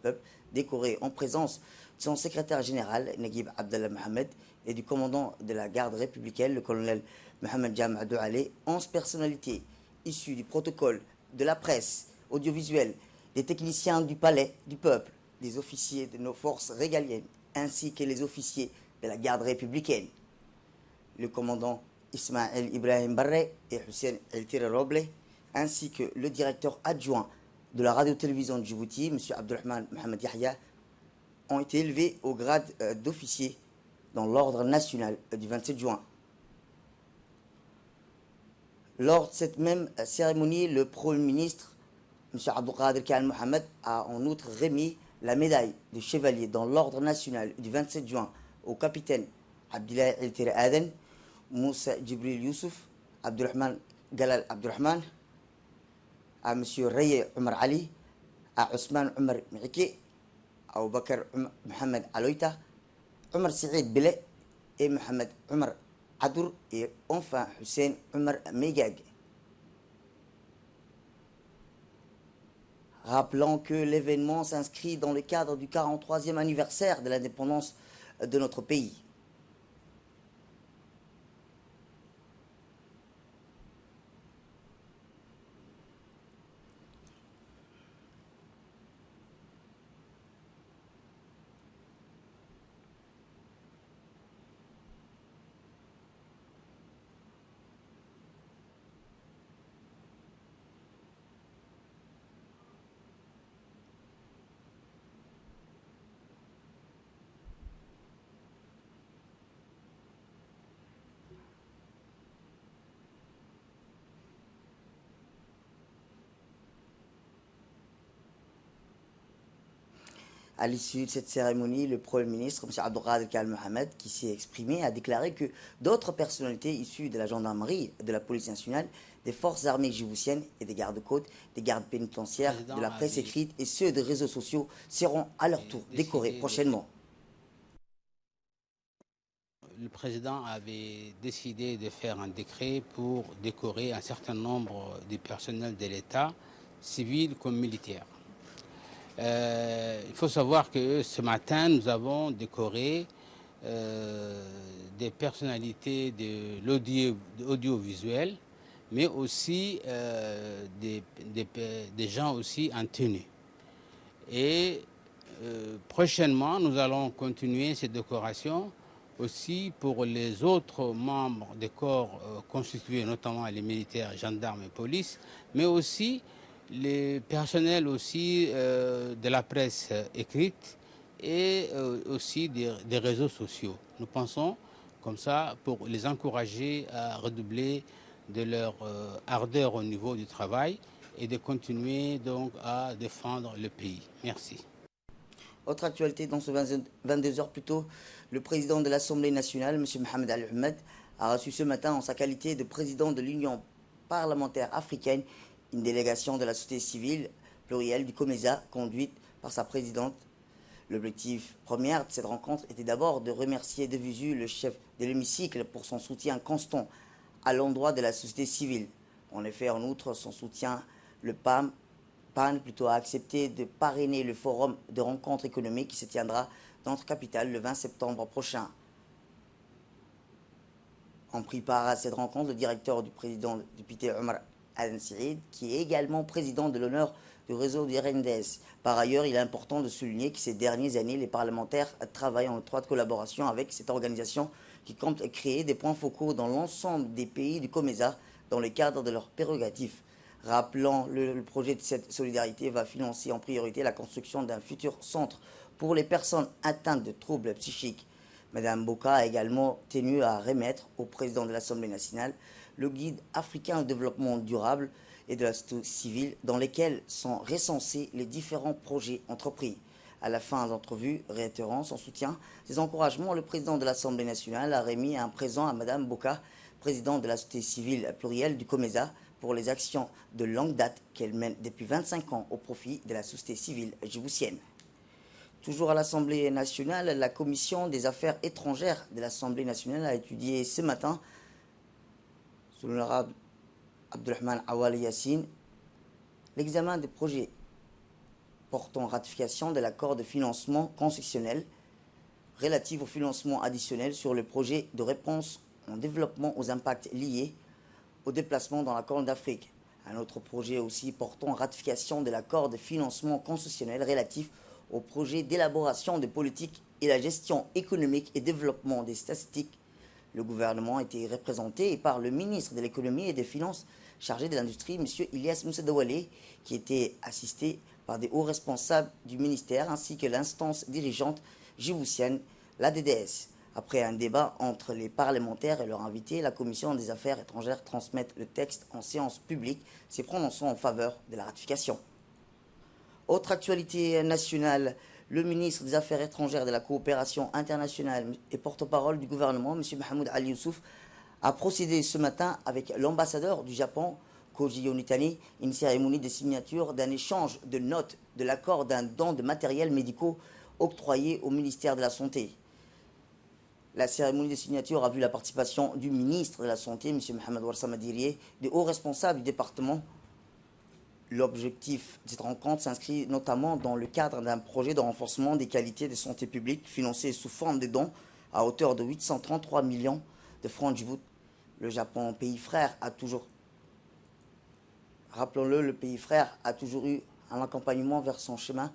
peuple, décoré en présence de son secrétaire général, Naguib Abdallah Mohamed, et du commandant de la garde républicaine, le colonel Mohamed Jam Douale, 11 personnalités issues du protocole, de la presse, audiovisuelle, des techniciens du palais du peuple, des officiers de nos forces régaliennes, ainsi que les officiers de la garde républicaine. Le commandant Ismaël Ibrahim Barre et Hussein El Tire Roble, ainsi que le directeur adjoint de la radio-télévision de Djibouti, M. Abdurrahman Mohamed Yahya, ont été élevés au grade d'officier dans l'ordre national du 27 juin. Lors de cette même cérémonie, le Premier ministre, M. Abdelkader Khan Mohamed, a en outre remis la médaille de chevalier dans l'ordre national du 27 juin au capitaine Abdullah El Tire Aden, Moussa Djibril Youssouf, Abdurrahman Galal Abdurrahman, à M. Raye Omar Ali, à Ousmane Omar Miki, à Bakar Mohamed Aloita, Omar Saïd Bile et Mohamed Omar Adour et enfin Hussein Omar Megag. Rappelons que l'événement s'inscrit dans le cadre du 43e anniversaire de l'indépendance de notre pays. À l'issue de cette cérémonie, le Premier ministre, M. Abdelkader Khan Mohamed, qui s'est exprimé, a déclaré que d'autres personnalités issues de la gendarmerie, de la police nationale, des forces armées djiboutiennes et des gardes-côtes, des gardes pénitentiaires, de la presse écrite et ceux des réseaux sociaux seront à leur tour décorés prochainement. Le président avait décidé de faire un décret pour décorer un certain nombre de personnels de l'État, civils comme militaires. Il faut savoir que ce matin, nous avons décoré des personnalités de l'audiovisuel, mais aussi des gens aussi en tenue. Et prochainement, nous allons continuer ces décorations aussi pour les autres membres des corps constitués, notamment les militaires, gendarmes et police, mais aussi les personnels aussi de la presse écrite et aussi des réseaux sociaux. Nous pensons comme ça pour les encourager à redoubler de leur ardeur au niveau du travail et de continuer donc à défendre le pays. Merci. Autre actualité dans ce 22 heures plus tôt, le président de l'Assemblée nationale, M. Mohamed Al Ahmed, a reçu ce matin en sa qualité de président de l'Union parlementaire africaine une délégation de la société civile plurielle du COMESA conduite par sa présidente. L'objectif premier de cette rencontre était d'abord de remercier de visu le chef de l'hémicycle pour son soutien constant à l'endroit de la société civile. En effet, en outre, son soutien, le PAN plutôt a accepté de parrainer le forum de rencontres économiques qui se tiendra dans notre capitale le 20 septembre prochain. En prit part à cette rencontre le directeur du président député Omar Al-Saïd, qui est également président de l'honneur du réseau des RNDS. Par ailleurs, il est important de souligner que ces dernières années, les parlementaires travaillent en étroite collaboration avec cette organisation qui compte créer des points focaux dans l'ensemble des pays du COMESA dans le cadre de leurs prérogatives. Rappelant, le projet de cette solidarité va financer en priorité la construction d'un futur centre pour les personnes atteintes de troubles psychiques. Madame Boka a également tenu à remettre au président de l'Assemblée nationale le guide africain au développement durable et de la société civile dans lequel sont recensés les différents projets entrepris. À la fin de l'entrevue, réitérant son soutien, ses encouragements, le président de l'Assemblée nationale a remis un présent à Madame Boka, présidente de la société civile plurielle du COMESA, pour les actions de longue date qu'elle mène depuis 25 ans au profit de la société civile djiboutienne. Toujours à l'Assemblée nationale, la Commission des affaires étrangères de l'Assemblée nationale a étudié ce matin, sous l'honorable Abdelrahman Awali Yassine, l'examen des projets portant ratification de l'accord de financement concessionnel relatif au financement additionnel sur le projet de réponse en développement aux impacts liés au déplacement dans la Corne d'Afrique. Un autre projet aussi portant ratification de l'accord de financement concessionnel relatif au projet d'élaboration de politiques et la gestion économique et développement des statistiques. Le gouvernement a été représenté par le ministre de l'économie et des finances chargé de l'industrie, M. Ilyas Moussadawale, qui était assisté par des hauts responsables du ministère ainsi que l'instance dirigeante djiboutienne, la DDS. Après un débat entre les parlementaires et leurs invités, la Commission des affaires étrangères transmet le texte en séance publique, se prononçant en faveur de la ratification. Autre actualité nationale, le ministre des Affaires étrangères et de la coopération internationale et porte-parole du gouvernement, M. Mahmoud Ali Youssouf, a procédé ce matin avec l'ambassadeur du Japon, Koji Yonitani, une cérémonie de signature d'un échange de notes de l'accord d'un don de matériels médicaux octroyé au ministère de la Santé. La cérémonie de signature a vu la participation du ministre de la Santé, M. Mohamed Warsama Dirié, des hauts responsables du département. L'objectif de cette rencontre s'inscrit notamment dans le cadre d'un projet de renforcement des qualités de santé publique financé sous forme de dons à hauteur de 833 millions de francs djibout. Le Japon, pays frère, a toujours, rappelons-le, le pays frère a toujours eu un accompagnement vers son chemin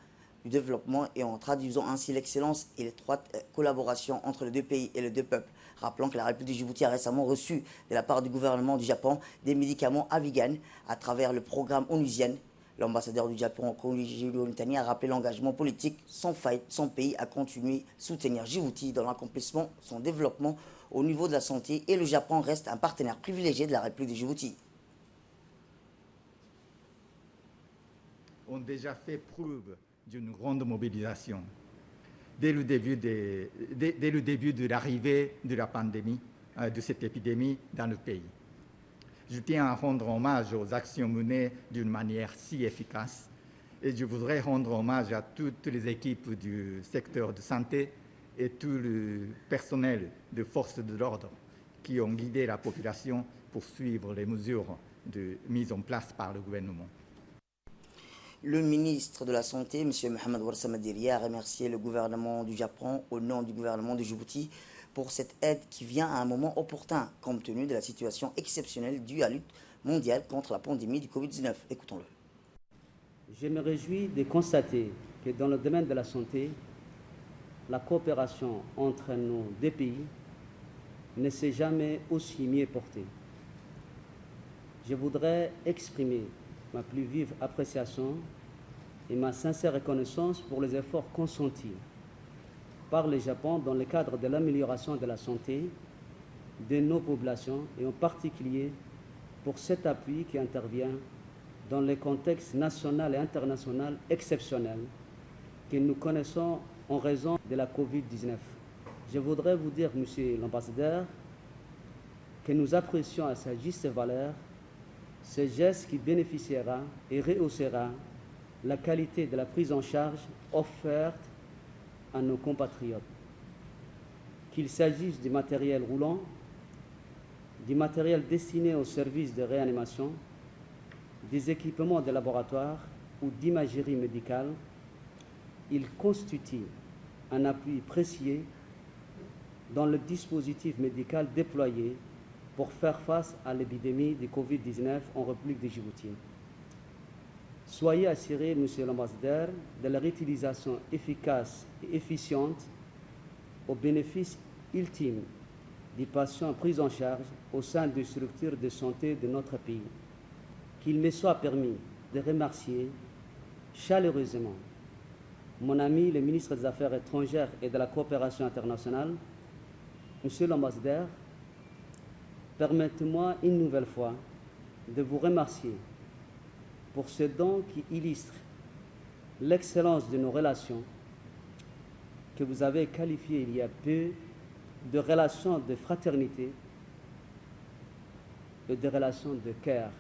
du développement et en traduisant ainsi l'excellence et l'étroite collaboration entre les deux pays et les deux peuples. Rappelons que la République de Djibouti a récemment reçu de la part du gouvernement du Japon des médicaments Avigan à travers le programme onusien. L'ambassadeur du Japon, Koji Yonitani, a rappelé l'engagement politique sans faille de son pays à continuer à soutenir Djibouti dans l'accomplissement de son développement au niveau de la santé et le Japon reste un partenaire privilégié de la République de Djibouti. Ont déjà fait preuve d'une grande mobilisation dès le début de l'arrivée de la pandémie, de cette épidémie dans le pays. Je tiens à rendre hommage aux actions menées d'une manière si efficace et je voudrais rendre hommage à toutes les équipes du secteur de santé et tout le personnel de forces de l'ordre qui ont guidé la population pour suivre les mesures mises en place par le gouvernement. Le ministre de la Santé, M. Mohamed Warsama Dirié, a remercié le gouvernement du Japon au nom du gouvernement de Djibouti pour cette aide qui vient à un moment opportun compte tenu de la situation exceptionnelle due à la lutte mondiale contre la pandémie du Covid-19. Écoutons-le. Je me réjouis de constater que dans le domaine de la santé, la coopération entre nos deux pays ne s'est jamais aussi mieux portée. Je voudrais exprimer ma plus vive appréciation et ma sincère reconnaissance pour les efforts consentis par le Japon dans le cadre de l'amélioration de la santé de nos populations et en particulier pour cet appui qui intervient dans le contexte national et international exceptionnel que nous connaissons en raison de la Covid-19. Je voudrais vous dire, Monsieur l'ambassadeur, que nous apprécions à sa juste valeur ce geste qui bénéficiera et rehaussera la qualité de la prise en charge offerte à nos compatriotes. Qu'il s'agisse du matériel roulant, du matériel destiné aux services de réanimation, des équipements de laboratoire ou d'imagerie médicale, il constitue un appui précieux dans le dispositif médical déployé pour faire face à l'épidémie de Covid-19 en République de Djibouti. Soyez assurés, Monsieur l'ambassadeur, de leur utilisation efficace et efficiente au bénéfice ultime des patients pris en charge au sein des structures de santé de notre pays. Qu'il me soit permis de remercier chaleureusement mon ami, le ministre des Affaires étrangères et de la coopération internationale, Monsieur l'ambassadeur. Permettez-moi une nouvelle fois de vous remercier pour ce don qui illustre l'excellence de nos relations que vous avez qualifiées il y a peu de relations de fraternité et de relations de cœur.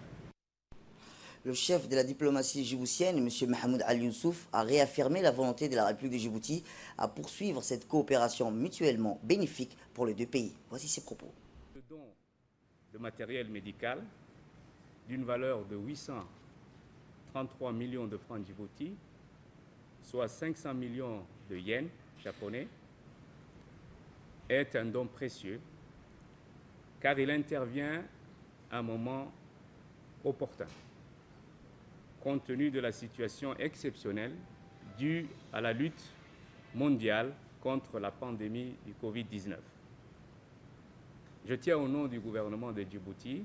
Le chef de la diplomatie djiboutienne, M. Mahmoud Ali Youssouf, a réaffirmé la volonté de la République de Djibouti à poursuivre cette coopération mutuellement bénéfique pour les deux pays. Voici ses propos. Le don de matériel médical d'une valeur de 833 millions de francs djibouti soit 500 millions de yens japonais, est un don précieux car il intervient à un moment opportun, compte tenu de la situation exceptionnelle due à la lutte mondiale contre la pandémie du Covid-19. Je tiens au nom du gouvernement de Djibouti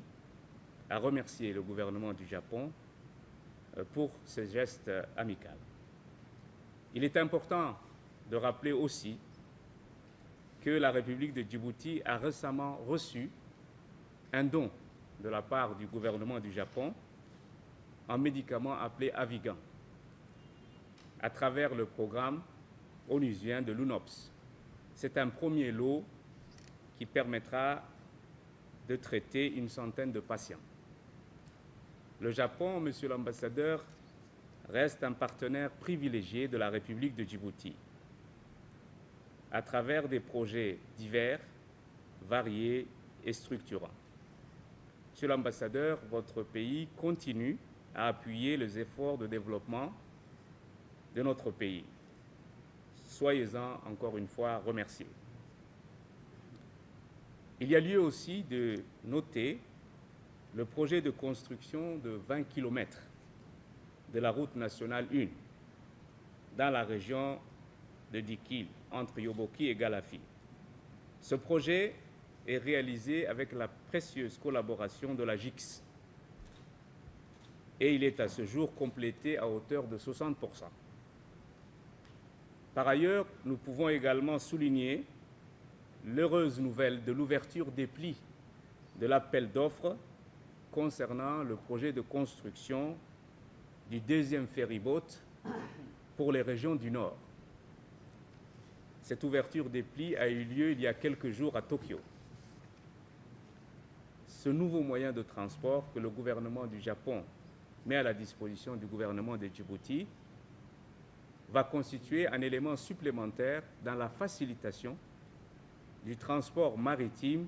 à remercier le gouvernement du Japon pour ce geste amical. Il est important de rappeler aussi que la République de Djibouti a récemment reçu un don de la part du gouvernement du Japon en médicament appelé Avigan à travers le programme onusien de l'UNOPS. C'est un premier lot qui permettra de traiter une centaine de patients. Le Japon, Monsieur l'ambassadeur, reste un partenaire privilégié de la République de Djibouti à travers des projets divers, variés et structurants. Monsieur l'ambassadeur, votre pays continue à appuyer les efforts de développement de notre pays. Soyez-en encore une fois remerciés. Il y a lieu aussi de noter le projet de construction de 20 km de la route nationale 1 dans la région de Dikil, entre Yoboki et Galafi. Ce projet est réalisé avec la précieuse collaboration de la JIX et il est à ce jour complété à hauteur de 60%. Par ailleurs, nous pouvons également souligner l'heureuse nouvelle de l'ouverture des plis de l'appel d'offres concernant le projet de construction du deuxième ferryboat pour les régions du Nord. Cette ouverture des plis a eu lieu il y a quelques jours à Tokyo. Ce nouveau moyen de transport que le gouvernement du Japon met à la disposition du gouvernement de Djibouti va constituer un élément supplémentaire dans la facilitation du transport maritime,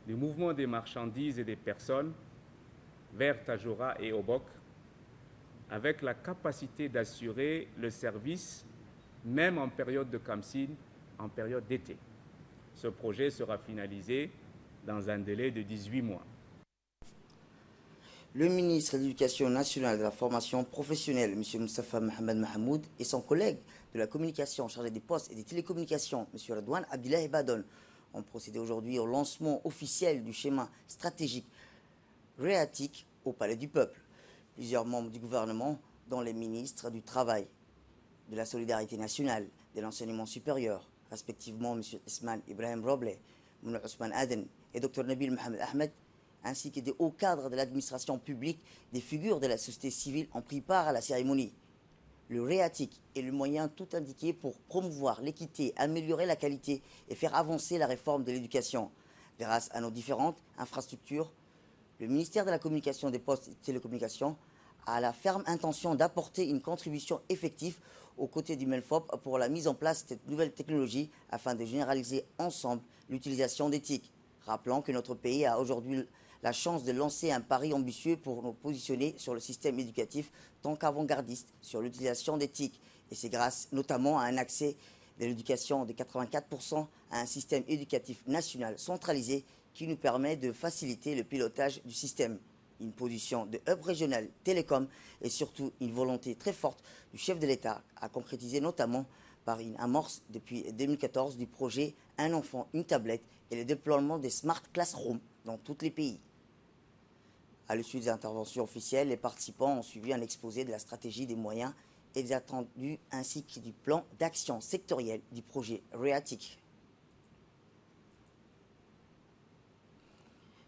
du mouvement des marchandises et des personnes vers Tajora et Obok, avec la capacité d'assurer le service même en période de Kamsin, en période d'été. Ce projet sera finalisé dans un délai de 18 mois. Le ministre de l'Éducation nationale et de la formation professionnelle, M. Moustapha Mohamed Mahmoud, et son collègue de la communication chargé des postes et des télécommunications, M. Redouane Abdillahi Badon, ont procédé aujourd'hui au lancement officiel du schéma stratégique REATIC au Palais du Peuple. Plusieurs membres du gouvernement, dont les ministres du Travail, de la Solidarité nationale, de l'enseignement supérieur, respectivement M. Ismail Ibrahim Roble, M. Ousmane Aden et Dr Nabil Mohamed Ahmed, ainsi que des hauts cadres de l'administration publique, des figures de la société civile ont pris part à la cérémonie. Le REATIC est le moyen tout indiqué pour promouvoir l'équité, améliorer la qualité et faire avancer la réforme de l'éducation. Grâce à nos différentes infrastructures, le ministère de la Communication, des Postes et des Télécommunications a la ferme intention d'apporter une contribution effective aux côtés du MENFOP pour la mise en place de cette nouvelle technologie afin de généraliser ensemble l'utilisation des TIC. Rappelons que notre pays a aujourd'hui la chance de lancer un pari ambitieux pour nous positionner sur le système éducatif tant qu'avant-gardiste sur l'utilisation des TIC. Et c'est grâce notamment à un accès de l'éducation de 84% à un système éducatif national centralisé qui nous permet de faciliter le pilotage du système. Une position de hub régional télécom et surtout une volonté très forte du chef de l'État à concrétiser notamment par une amorce depuis 2014 du projet Un enfant, une tablette et le déploiement des Smart Classrooms dans tous les pays. À l'issue des interventions officielles, les participants ont suivi un exposé de la stratégie, des moyens et des attendus ainsi que du plan d'action sectoriel du projet REATIC.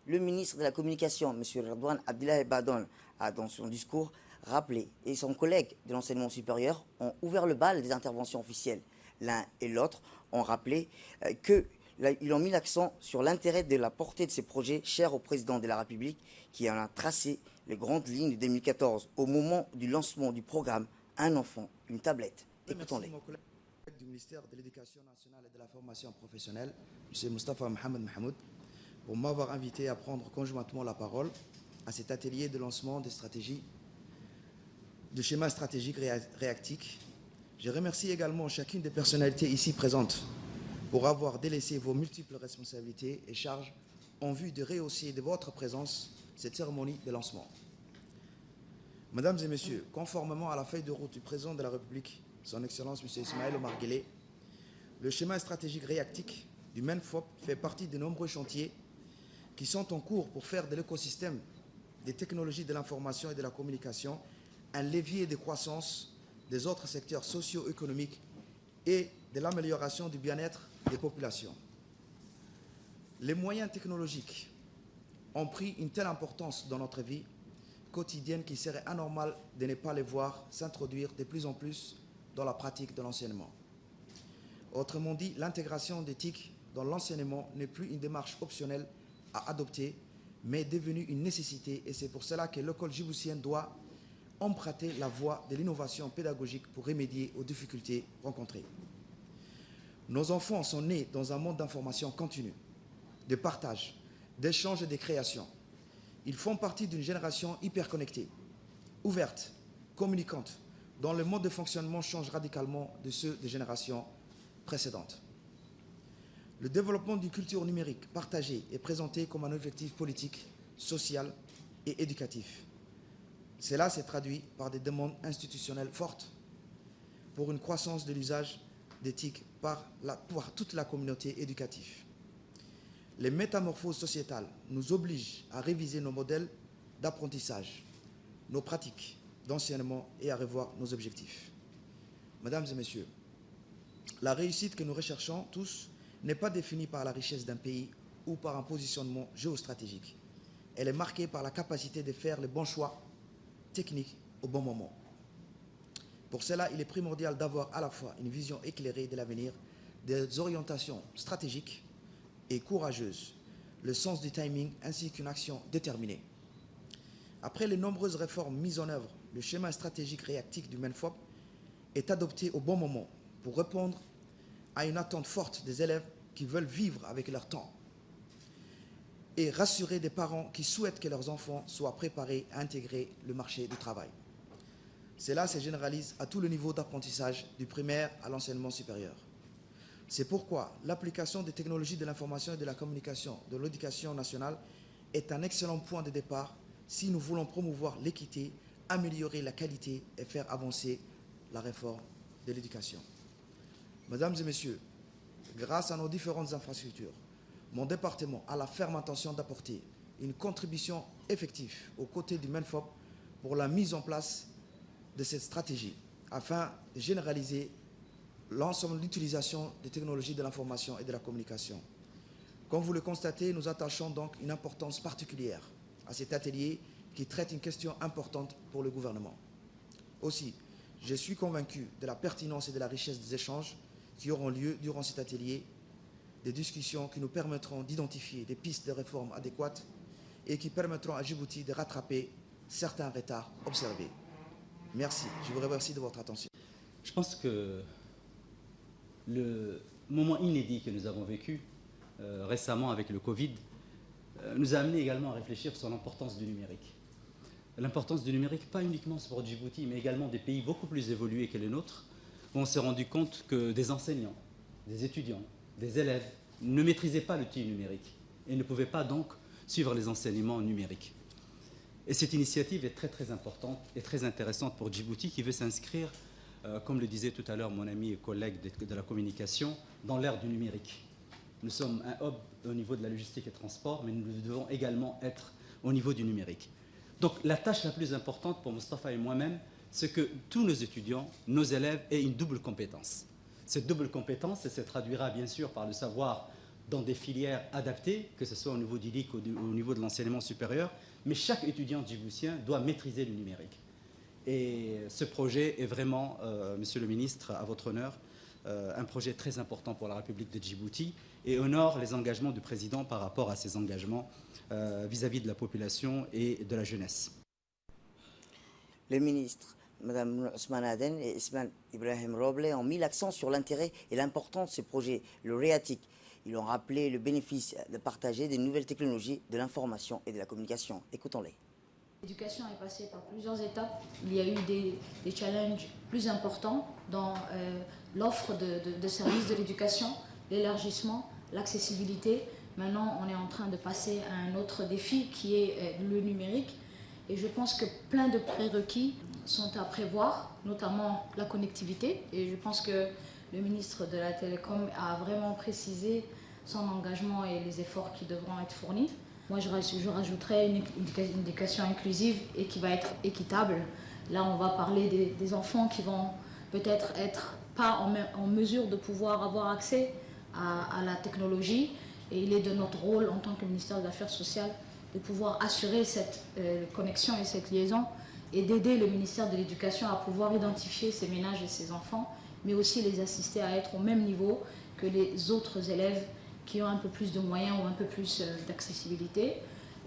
Le ministre de la Communication, M. Redouane Abdillahi Badon, a dans son discours rappelé, et son collègue de l'enseignement supérieur ont ouvert le bal des interventions officielles. L'un et l'autre ont rappelé qu'ils ont mis l'accent sur l'intérêt de la portée de ces projets chers au président de la République qui en a tracé les grandes lignes de 2014 au moment du lancement du programme Un enfant, une tablette. Écoutons-les. Merci mon collègue du ministère de l'Éducation nationale et de la formation professionnelle, M. Moustapha Mohamed Mahmoud, pour m'avoir invité à prendre conjointement la parole à cet atelier de lancement des stratégies, de schéma stratégique REATIC Je remercie également chacune des personnalités ici présentes pour avoir délaissé vos multiples responsabilités et charges en vue de rehausser de votre présence cette cérémonie de lancement. Mesdames et Messieurs, conformément à la feuille de route du Président de la République, Son Excellence M. Ismaël Omar Guelleh, le schéma stratégique réactique du MENFOP fait partie de nombreux chantiers qui sont en cours pour faire de l'écosystème des technologies de l'information et de la communication un levier de croissance des autres secteurs socio-économiques et de l'amélioration du bien-être des populations. Les moyens technologiques ont pris une telle importance dans notre vie quotidienne qu'il serait anormal de ne pas les voir s'introduire de plus en plus dans la pratique de l'enseignement. Autrement dit, l'intégration des TIC dans l'enseignement n'est plus une démarche optionnelle à adopter, mais est devenue une nécessité, et c'est pour cela que l'école djiboutienne doit emprunter la voie de l'innovation pédagogique pour remédier aux difficultés rencontrées. Nos enfants sont nés dans un monde d'information continue, de partage, d'échange et de création. Ils font partie d'une génération hyper connectée, ouverte, communicante, dont le mode de fonctionnement change radicalement de ceux des générations précédentes. Le développement d'une culture numérique partagée est présenté comme un objectif politique, social et éducatif. Cela s'est traduit par des demandes institutionnelles fortes pour une croissance de l'usage des TIC par toute la communauté éducative. Les métamorphoses sociétales nous obligent à réviser nos modèles d'apprentissage, nos pratiques d'enseignement et à revoir nos objectifs. Mesdames et Messieurs, la réussite que nous recherchons tous n'est pas définie par la richesse d'un pays ou par un positionnement géostratégique. Elle est marquée par la capacité de faire les bons choix techniques au bon moment. Pour cela, il est primordial d'avoir à la fois une vision éclairée de l'avenir, des orientations stratégiques et courageuses, le sens du timing ainsi qu'une action déterminée. Après les nombreuses réformes mises en œuvre, le schéma stratégique réactique du MENFOP est adopté au bon moment pour répondre à une attente forte des élèves qui veulent vivre avec leur temps et rassurer des parents qui souhaitent que leurs enfants soient préparés à intégrer le marché du travail. Cela se généralise à tout le niveau d'apprentissage, du primaire à l'enseignement supérieur. C'est pourquoi l'application des technologies de l'information et de la communication de l'éducation nationale est un excellent point de départ si nous voulons promouvoir l'équité, améliorer la qualité et faire avancer la réforme de l'éducation. Mesdames et Messieurs, grâce à nos différentes infrastructures, mon département a la ferme intention d'apporter une contribution effective aux côtés du MENFOP pour la mise en place de cette stratégie afin de généraliser l'ensemble de l'utilisation des technologies de l'information et de la communication. Comme vous le constatez, nous attachons donc une importance particulière à cet atelier qui traite une question importante pour le gouvernement. Aussi, je suis convaincu de la pertinence et de la richesse des échanges qui auront lieu durant cet atelier, des discussions qui nous permettront d'identifier des pistes de réforme adéquates et qui permettront à Djibouti de rattraper certains retards observés. Merci. Je vous remercie de votre attention. Je pense que le moment inédit que nous avons vécu récemment avec le Covid nous a amené également à réfléchir sur l'importance du numérique. L'importance du numérique, pas uniquement pour Djibouti, mais également des pays beaucoup plus évolués que les nôtres, où on s'est rendu compte que des enseignants, des étudiants, des élèves ne maîtrisaient pas l'outil numérique et ne pouvaient pas donc suivre les enseignements numériques. Et cette initiative est très importante et très intéressante pour Djibouti qui veut s'inscrire, comme le disait tout à l'heure mon ami et collègue de la communication, dans l'ère du numérique. Nous sommes un hub au niveau de la logistique et transport, mais nous devons également être au niveau du numérique. Donc la tâche la plus importante pour Moustapha et moi-même, c'est que tous nos étudiants, nos élèves aient une double compétence. Cette double compétence, elle se traduira bien sûr par le savoir dans des filières adaptées, que ce soit au niveau du LIC ou au niveau de l'enseignement supérieur, mais chaque étudiant djiboutien doit maîtriser le numérique. Et ce projet est vraiment, Monsieur le Ministre, à votre honneur, un projet très important pour la République de Djibouti et honore les engagements du Président par rapport à ses engagements vis-à-vis de la population et de la jeunesse. Le ministre, Mme Ousmane Aden et Ismaël Ibrahim Roble ont mis l'accent sur l'intérêt et l'importance de ce projet, le REATIC. Ils ont rappelé le bénéfice de partager des nouvelles technologies de l'information et de la communication. Écoutons-les. L'éducation est passée par plusieurs étapes. Il y a eu des challenges plus importants dans l'offre de services de l'éducation, l'élargissement, l'accessibilité. Maintenant, on est en train de passer à un autre défi qui est le numérique. Et je pense que plein de prérequis sont à prévoir, notamment la connectivité. Et je pense que le ministre de la Télécom a vraiment précisé son engagement et les efforts qui devront être fournis. Moi, je rajouterais une éducation inclusive et qui va être équitable. Là, on va parler des enfants qui vont peut-être être pas en mesure de pouvoir avoir accès à la technologie. Et il est de notre rôle en tant que ministère des Affaires sociales de pouvoir assurer cette connexion et cette liaison et d'aider le ministère de l'Éducation à pouvoir identifier ces ménages et ces enfants, mais aussi les assister à être au même niveau que les autres élèves qui ont un peu plus de moyens ou un peu plus d'accessibilité.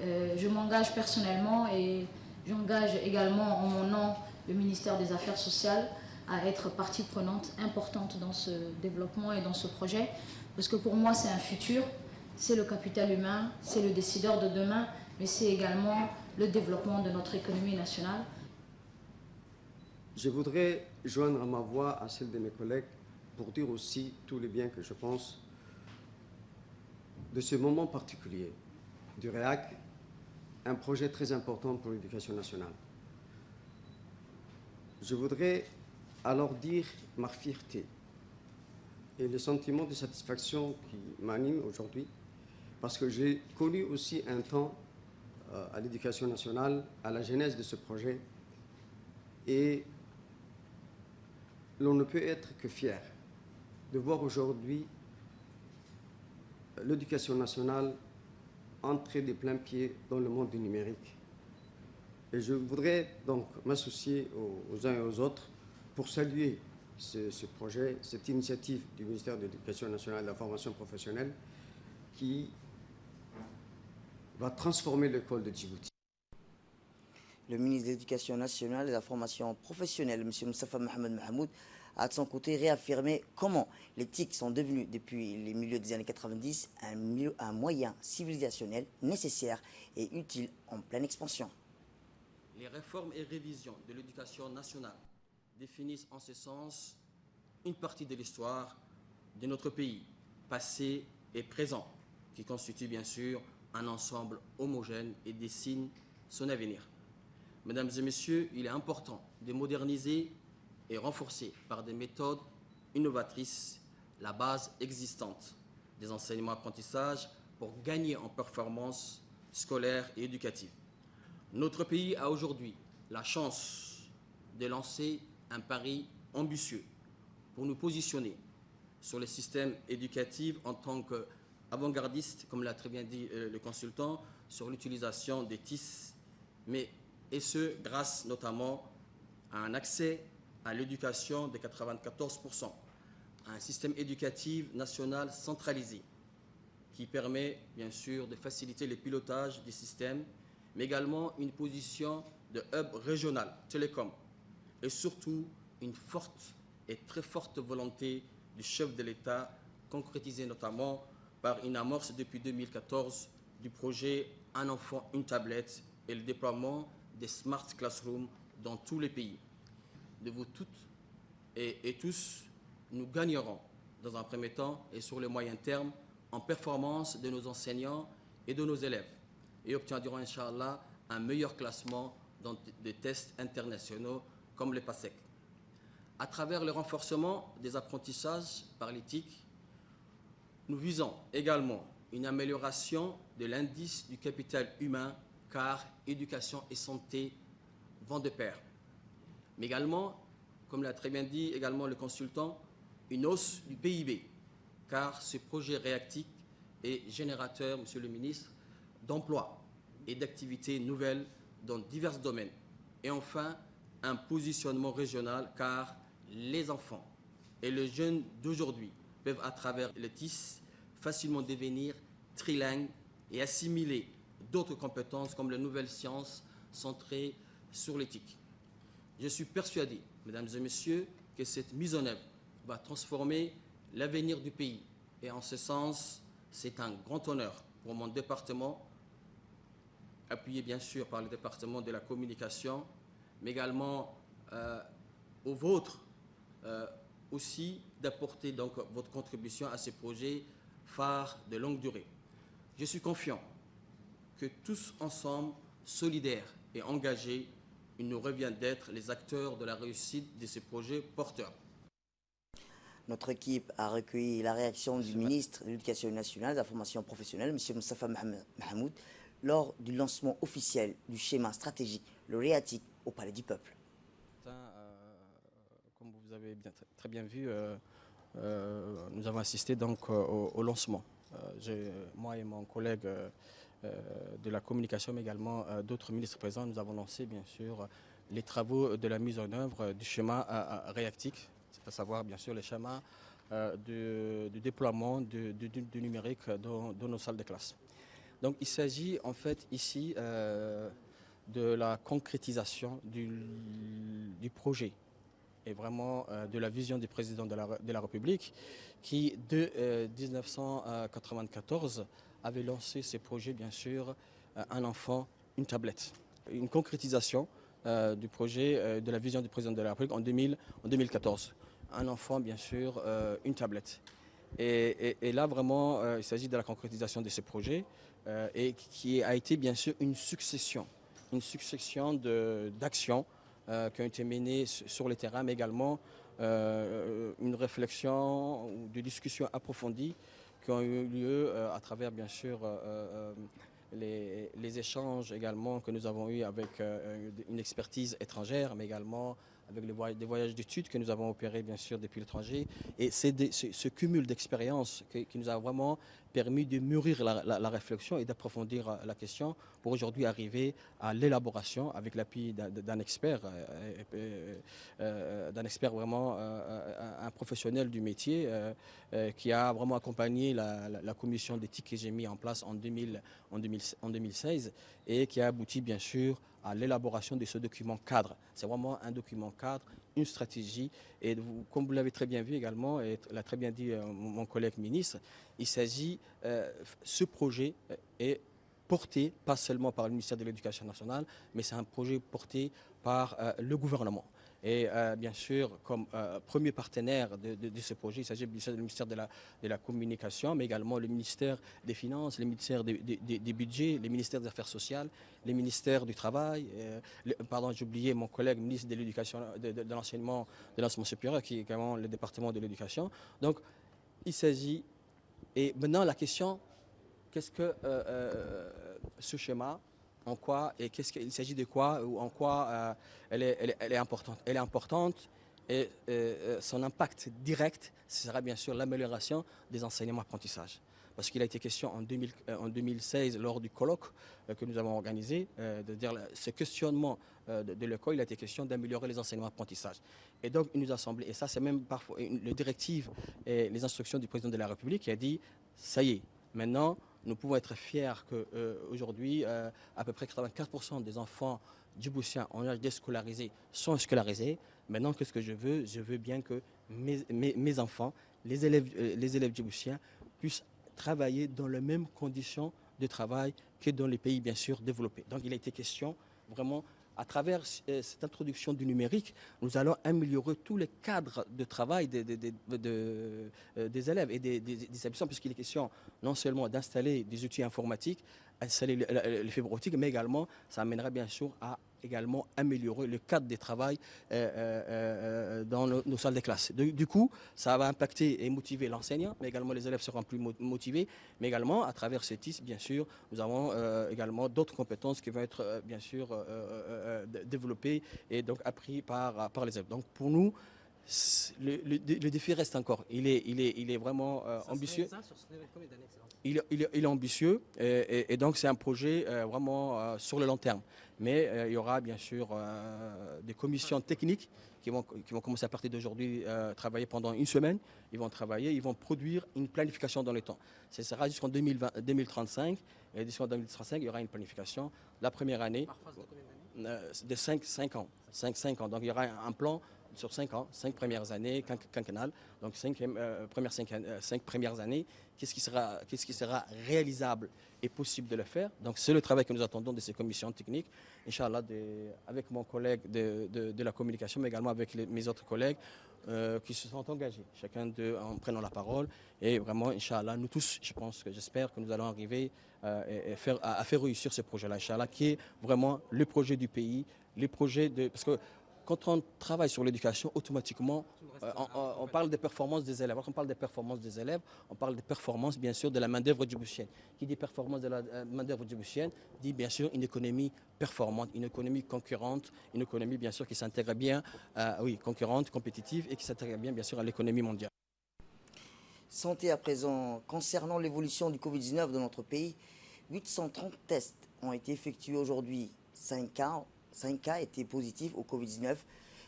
Je m'engage personnellement et j'engage également en mon nom le ministère des Affaires sociales à être partie prenante importante dans ce développement et dans ce projet, parce que pour moi c'est un futur, c'est le capital humain, c'est le décideur de demain, mais c'est également le développement de notre économie nationale. Je voudrais joindre ma voix à celle de mes collègues pour dire aussi tout le bien que je pense de ce moment particulier du REAC, un projet très important pour l'éducation nationale. Je voudrais alors dire ma fierté et le sentiment de satisfaction qui m'anime aujourd'hui, parce que j'ai connu aussi un temps à l'éducation nationale, à la genèse de ce projet, et l'on ne peut être que fier de voir aujourd'hui l'éducation nationale entrer de plein pied dans le monde du numérique. Et je voudrais donc m'associer aux uns et aux autres pour saluer ce projet, cette initiative du ministère de l'Éducation nationale et de la formation professionnelle qui va transformer l'école de Djibouti. Le ministre de l'Éducation nationale et de la formation professionnelle, M. Moustapha Mohamed Mahmoud, a de son côté réaffirmé comment les TIC sont devenus, depuis les milieux des années 90, un moyen civilisationnel nécessaire et utile en pleine expansion. Les réformes et révisions de l'éducation nationale définissent en ce sens une partie de l'histoire de notre pays, passé et présent, qui constitue bien sûr un ensemble homogène et dessine son avenir. Mesdames et messieurs, il est important de moderniser et renforcer par des méthodes innovatrices la base existante des enseignements-apprentissages pour gagner en performance scolaire et éducative. Notre pays a aujourd'hui la chance de lancer un pari ambitieux pour nous positionner sur le système éducatif en tant qu'avant-gardiste, comme l'a très bien dit le consultant, sur l'utilisation des TIS, et ce grâce notamment à un accès à l'éducation de 94%, à un système éducatif national centralisé qui permet bien sûr de faciliter le pilotage du système, mais également une position de hub régional, télécom, et surtout une forte et très forte volonté du chef de l'État, concrétisée notamment par une amorce depuis 2014 du projet Un enfant, une tablette et le déploiement des Smart Classrooms dans tous les pays. De vous toutes et tous, nous gagnerons dans un premier temps et sur le moyen terme en performance de nos enseignants et de nos élèves et obtiendrons, Inch'Allah, un meilleur classement dans des tests internationaux comme les PASEC. À travers le renforcement des apprentissages par l'éthique, nous visons également une amélioration de l'indice du capital humain, car éducation et santé vont de pair. Mais également, comme l'a très bien dit également le consultant, une hausse du PIB, car ce projet réactique est générateur, Monsieur le ministre, d'emplois et d'activités nouvelles dans divers domaines. Et enfin, un positionnement régional, car les enfants et les jeunes d'aujourd'hui peuvent, à travers le TIS, facilement devenir trilingues et assimiler d'autres compétences comme les nouvelles sciences centrées sur l'éthique. Je suis persuadé, mesdames et messieurs, que cette mise en œuvre va transformer l'avenir du pays. Et en ce sens, c'est un grand honneur pour mon département appuyé bien sûr par le département de la communication, mais également au vôtre aussi d'apporter donc votre contribution à ces projets phares de longue durée. Je suis confiant que tous ensemble, solidaires et engagés, il nous revient d'être les acteurs de la réussite de ces projets porteurs. Notre équipe a recueilli la réaction du ministre de l'Éducation nationale et de la formation professionnelle, M. Moustapha Mahmoud, lors du lancement officiel du schéma stratégique, le REATIC, au Palais du Peuple. Comme vous avez très bien vu, nous avons assisté donc au lancement. Moi et mon collègue de la communication, mais également d'autres ministres présents, nous avons lancé bien sûr les travaux de la mise en œuvre du schéma REATIC, à savoir bien sûr les schémas du déploiement du numérique dans nos salles de classe. Donc il s'agit en fait ici de la concrétisation du projet et vraiment de la vision du président de la République qui, de 1994, avait lancé ces projets, bien sûr, un enfant, une tablette. Une concrétisation du projet, de la vision du président de la République en 2014. Un enfant, bien sûr, une tablette. Et là, vraiment, il s'agit de la concrétisation de ces projets et qui a été, bien sûr, une succession d'actions qui ont été menées sur le terrain, mais également une réflexion ou des discussions approfondies qui ont eu lieu à travers, bien sûr, les échanges également que nous avons eus avec une expertise étrangère, mais également avec des voyages d'études que nous avons opérés, bien sûr, depuis l'étranger. Et c'est ce cumul d'expériences qui nous a vraiment permis de mûrir la réflexion et d'approfondir la question pour aujourd'hui arriver à l'élaboration avec l'appui d'un expert vraiment, un professionnel du métier qui a vraiment accompagné la commission d'éthique que j'ai mis en place en 2016 et qui a abouti bien sûr à l'élaboration de ce document cadre. C'est vraiment un document cadre, une stratégie. Et comme vous l'avez très bien vu également, et l'a très bien dit mon collègue ministre, il s'agit, ce projet est porté pas seulement par le ministère de l'Éducation nationale, mais c'est un projet porté par le gouvernement. Et bien sûr, comme premier partenaire de ce projet, il s'agit du ministère de la Communication, mais également le ministère des Finances, le ministère des Budgets, le ministère des Affaires sociales, le ministère du Travail, pardon, j'ai oublié mon collègue ministre de l'Éducation, de l'Enseignement supérieur, qui est également le département de l'Éducation. Donc, il s'agit, et maintenant la question, qu'est-ce que ce schéma, en quoi et qu'est-ce qu'il s'agit de quoi ou en quoi elle est importante. Elle est importante et son impact direct sera bien sûr l'amélioration des enseignements-apprentissages. Parce qu'il a été question en 2016 lors du colloque que nous avons organisé, de dire ce questionnement de l'école, il a été question d'améliorer les enseignements-apprentissages. Et donc il nous a semblé, et ça c'est même parfois une directive et les instructions du président de la République qui a dit, ça y est, maintenant nous pouvons être fiers qu'aujourd'hui, à peu près 84% des enfants djiboutiens en âge d'être scolarisés sont scolarisés. Maintenant, qu'est-ce que je veux? Je veux bien que mes enfants, les élèves djiboutiens, puissent travailler dans les mêmes conditions de travail que dans les pays, bien sûr, développés. Donc, il a été question vraiment, à travers cette introduction du numérique, nous allons améliorer tous les cadres de travail des élèves et des établissements, puisqu'il est question non seulement d'installer des outils informatiques, installer les fibres optiques, mais également, ça amènera bien sûr à également améliorer le cadre de travail dans nos salles de classe. Du coup, ça va impacter et motiver l'enseignant, mais également les élèves seront plus motivés, mais également à travers ces TIS, bien sûr, nous avons également d'autres compétences qui vont être bien sûr développées et donc appris par les élèves. Donc pour nous, le défi reste encore. Il est vraiment ambitieux. Il est ambitieux et donc c'est un projet vraiment sur le long terme. Mais il y aura bien sûr des commissions techniques qui vont commencer à partir d'aujourd'hui travailler pendant une semaine. Ils vont travailler, ils vont produire une planification dans le temps. Ce sera jusqu'en 2035 et d'ici en 2035 il y aura une planification. La première année de 5 ans. 5 ans. Donc il y aura un plan sur 5 ans, 5 premières années quinquennales, donc 5 premières années, qu'est-ce qui sera réalisable et possible de le faire. Donc c'est le travail que nous attendons de ces commissions techniques, Inch'Allah, avec mon collègue de la communication, mais également avec mes autres collègues qui se sont engagés, chacun d'eux en prenant la parole. Et vraiment, Inch'Allah, nous tous, j'espère que nous allons arriver à faire réussir ce projet-là, Inch'Allah, qui est vraiment le projet du pays, parce que quand on travaille sur l'éducation, automatiquement, on parle des performances des élèves. Quand on parle des performances des élèves, on parle des performances, bien sûr, de la main-d'œuvre djiboutienne. Qui dit performance de la main-d'œuvre djiboutienne dit, bien sûr, une économie performante, une économie concurrente, une économie, bien sûr, qui s'intègre bien, concurrente, compétitive et qui s'intègre bien, bien sûr, à l'économie mondiale. Santé à présent. Concernant l'évolution du Covid-19 dans notre pays, 830 tests ont été effectués aujourd'hui. 5 cas étaient positifs au Covid-19.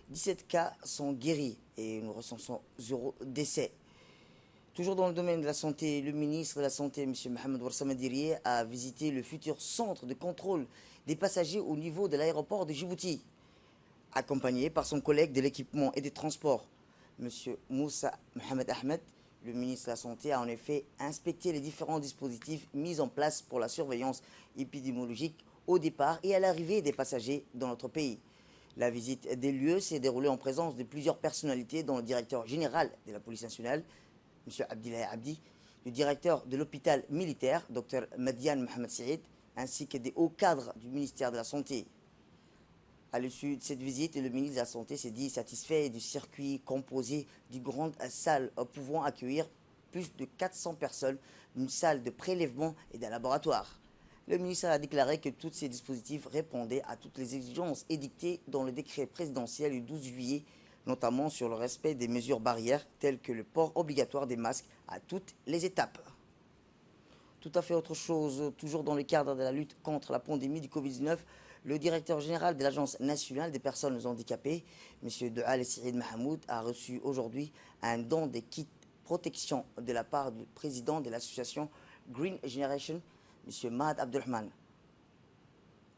17 cas sont guéris et nous recensons 0 décès. Toujours dans le domaine de la santé, le ministre de la Santé, M. Mohamed Ouarsama Dirie, a visité le futur centre de contrôle des passagers au niveau de l'aéroport de Djibouti. Accompagné par son collègue de l'équipement et des transports, M. Moussa Mohamed Ahmed, le ministre de la Santé a en effet inspecté les différents dispositifs mis en place pour la surveillance épidémiologique au départ et à l'arrivée des passagers dans notre pays. La visite des lieux s'est déroulée en présence de plusieurs personnalités, dont le directeur général de la police nationale, M. Abdillahi Abdi, le directeur de l'hôpital militaire, Dr Madian Mohamed Saïd, ainsi que des hauts cadres du ministère de la Santé. À l'issue de cette visite, le ministre de la Santé s'est dit satisfait du circuit composé d'une grande salle pouvant accueillir plus de 400 personnes, d'une salle de prélèvement et d'un laboratoire. Le ministre a déclaré que tous ces dispositifs répondaient à toutes les exigences édictées dans le décret présidentiel du 12 juillet, notamment sur le respect des mesures barrières telles que le port obligatoire des masques à toutes les étapes. Tout à fait autre chose, toujours dans le cadre de la lutte contre la pandémie du Covid-19, le directeur général de l'Agence nationale des personnes handicapées, M. Doual Saïd Mahamoud, a reçu aujourd'hui un don de kits protection de la part du président de l'association Green Generation, M. Mahad Abdelrahman.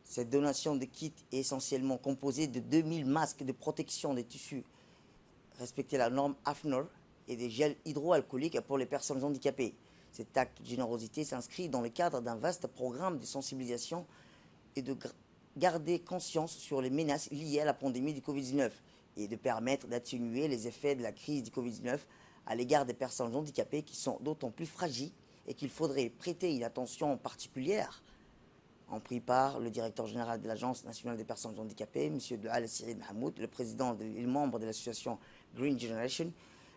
Cette donation de kits est essentiellement composée de 2000 masques de protection des tissus respecter la norme AFNOR et des gels hydroalcooliques pour les personnes handicapées. Cet acte de générosité s'inscrit dans le cadre d'un vaste programme de sensibilisation et de garder conscience sur les menaces liées à la pandémie du Covid-19 et de permettre d'atténuer les effets de la crise du Covid-19 à l'égard des personnes handicapées qui sont d'autant plus fragiles et qu'il faudrait prêter une attention particulière. En pris part le directeur général de l'Agence nationale des personnes handicapées, M. Doual Saïd Mahamoud, le président et le membre de l'association Green Generation,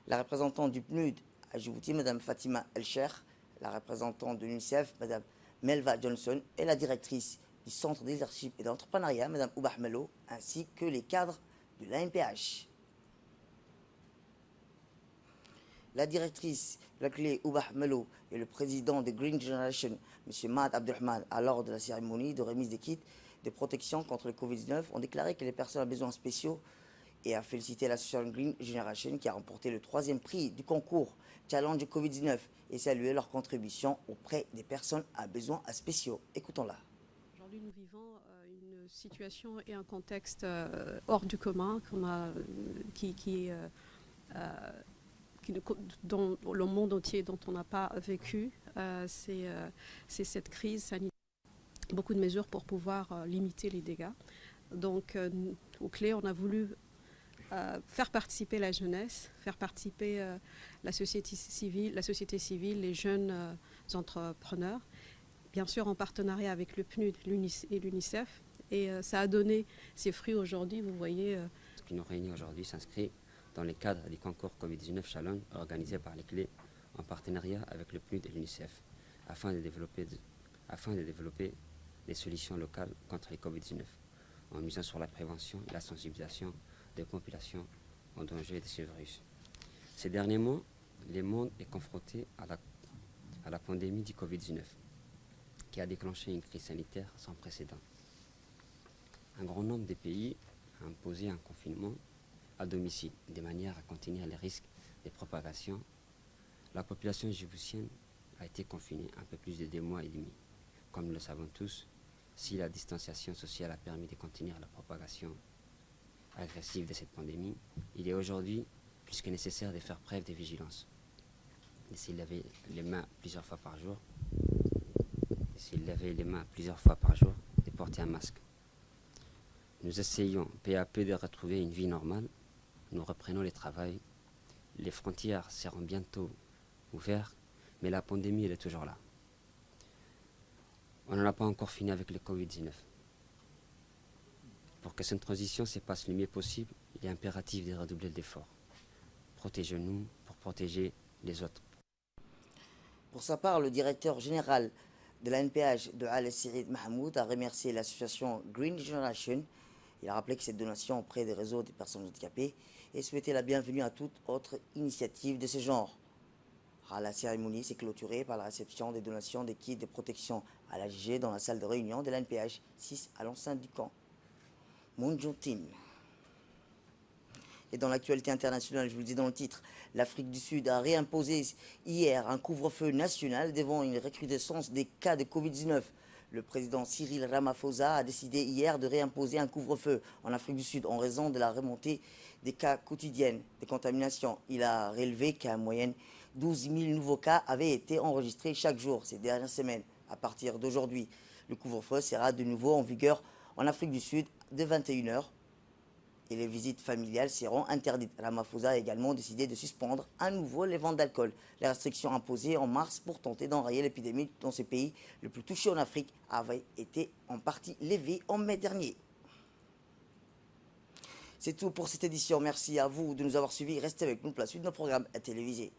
la représentante du PNUD à Djibouti, Mme Fatima El-Cheikh, la représentante de l'UNICEF, Mme Melva Johnson, et la directrice du Centre des leadership et d'entrepreneuriat, Mme Oubah Melo, ainsi que les cadres de l'ANPH. La directrice de la clé Oubah Melo et le président de Green Generation, M. Mahad Abdelrahman, à l'ordre de la cérémonie de remise des kits de protection contre le Covid-19, ont déclaré que les personnes à besoins spéciaux et a félicité l'association Green Generation qui a remporté le 3e prix du concours Challenge Covid-19 et salué leur contribution auprès des personnes à besoins spéciaux. Écoutons-la. Aujourd'hui, nous vivons une situation et un contexte hors du commun dont le monde entier dont on n'a pas vécu. C'est cette crise sanitaire. Beaucoup de mesures pour pouvoir limiter les dégâts. Donc, aux clés, on a voulu faire participer la jeunesse, faire participer la société civile, les jeunes entrepreneurs, bien sûr en partenariat avec le PNUD et l'UNICEF. Et ça a donné ses fruits aujourd'hui, vous voyez. Ce qui nous réunit aujourd'hui s'inscrit dans le cadre du concours Covid-19 Challenge organisé par les clés en partenariat avec le PNUD et l'UNICEF afin de développer des solutions locales contre le Covid-19 en misant sur la prévention et la sensibilisation des populations en danger de ce virus. Ces derniers mois, le monde est confronté à la pandémie du Covid-19 qui a déclenché une crise sanitaire sans précédent. Un grand nombre de pays a imposé un confinement à domicile de manière à contenir les risques de propagation. La population djiboutienne a été confinée un peu plus de 2 mois et demi. Comme nous le savons tous, si la distanciation sociale a permis de contenir la propagation agressive de cette pandémie, il est aujourd'hui plus que nécessaire de faire preuve de vigilance, de se laver les mains plusieurs fois par jour, de porter un masque. Nous essayons peu à peu de retrouver une vie normale. Nous reprenons le travail. Les frontières seront bientôt ouvertes, mais la pandémie elle est toujours là. On n'en a pas encore fini avec le Covid-19. Pour que cette transition se passe le mieux possible, il est impératif de redoubler d'efforts. Protégeons-nous pour protéger les autres. Pour sa part, le directeur général de l'ANPH de Al-Saïd Mahmoud a remercié l'association Green Generation. Il a rappelé que cette donation auprès des réseaux des personnes handicapées et souhaité la bienvenue à toute autre initiative de ce genre. La cérémonie s'est clôturée par la réception des donations des kits de protection à l'AGG dans la salle de réunion de l'ANPH 6 à l'enceinte du camp Mounjoutine. Et dans l'actualité internationale, je vous le dis dans le titre, l'Afrique du Sud a réimposé hier un couvre-feu national devant une recrudescence des cas de Covid-19. Le président Cyril Ramaphosa a décidé hier de réimposer un couvre-feu en Afrique du Sud en raison de la remontée des cas quotidiennes de contamination. Il a relevé qu'en moyenne 12 000 nouveaux cas avaient été enregistrés chaque jour ces dernières semaines. À partir d'aujourd'hui, le couvre-feu sera de nouveau en vigueur en Afrique du Sud de 21 h et les visites familiales seront interdites. Ramaphosa a également décidé de suspendre à nouveau les ventes d'alcool. Les restrictions imposées en mars pour tenter d'enrayer l'épidémie dans ces pays le plus touchés en Afrique avaient été en partie levées en mai dernier. C'est tout pour cette édition. Merci à vous de nous avoir suivis. Restez avec nous pour la suite de nos programmes télévisés.